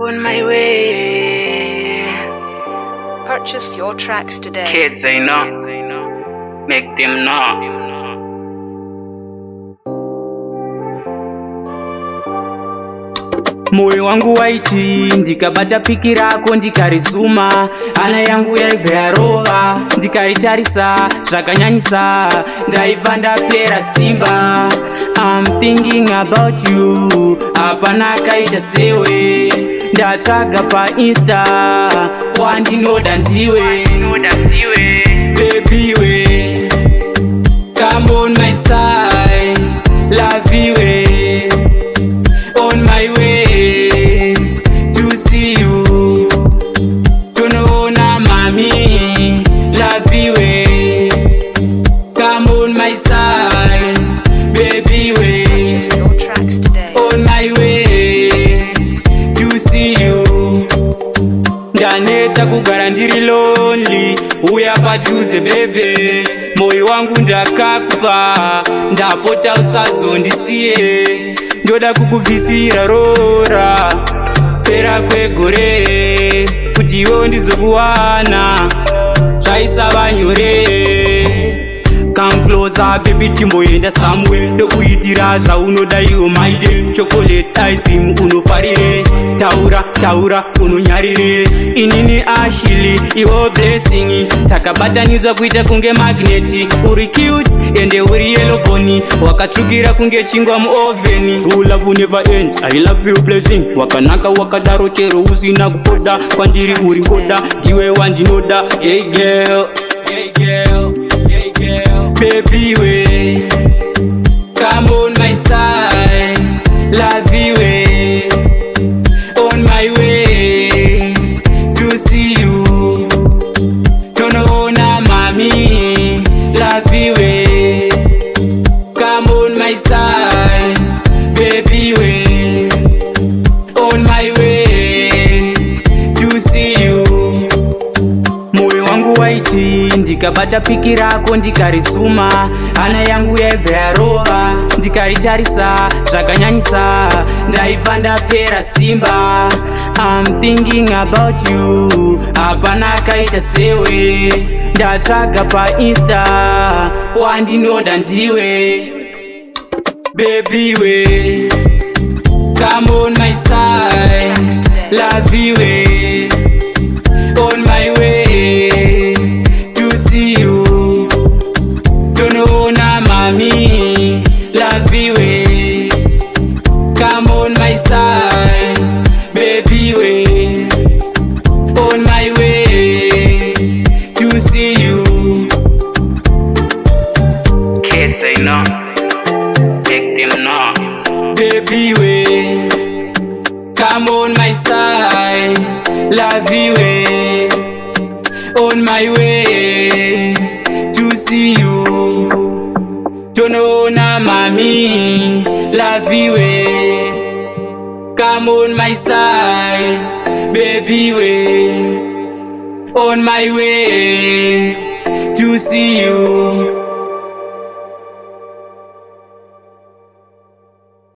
On my way. Purchase your tracks today. Kedza, make them know. Moyo wangu waiti ndikabata piki rako ndikarizuma, ana yangu yaibva yarova ndikaritarisa zvakanyanyisa, ndaibva ndapera simba. I'm thinking about you, hapana akaita sewe, ndatsvaga painsta wandinoda ndiwe. Baby we, come on my side, love you we, on my way to see you, tunaona mami, love you we, come on my side, baby we, Purchase your tracks today. on my way to see you. Ndaneta kugara ndiri lonely, uya padhuze bebe, moyo wangu ndakakupa, ndapota usazondisiye, ndoda kukubvisira rora pera kwegore, kuti iwo ndizokuwana zvaisava nyore. Come closer baby, timboenda somewhere, ndokuitira zvaunoda iwo my day. Chocolate ice cream unofarire, taura unonyarire, inini ashili iwo blessing, takabatanidzwa kuita kunge magneti. Uri cute ende uri yellow boni, wakatsvukira kunge chingwa muoveni. True love will never ends, I love you blessing, wakanaka wakadaro chero usina kupoda, kwandiri uri ngoda, ndiwe wandinoda. Hey girl, hey girl, hey girl. Baby we, come on my side, love you we, on my way to see you, tunaona mami, love you we, come on my side, baby we, on my way to see you. Moyo wangu waiti ndikabata piki rako ndikarizuma, ana yangu yaibva yarova ndikaritarisa zvakanyanyisa, ndaibva ndapera simba. I'm thinking about you, hapana akaita sewe, ndatsvaga painsta wandinoda ndiwe. Baby we, come on my side, love you we, on my way to see you, tunaona mami, love you we, come on my side, baby we, on my way to see you. Kedza, make them know. Baby we, come on my side, love you we, on my way to see you, tunaona mami, love you we, come on my side, baby we, on my way to see you.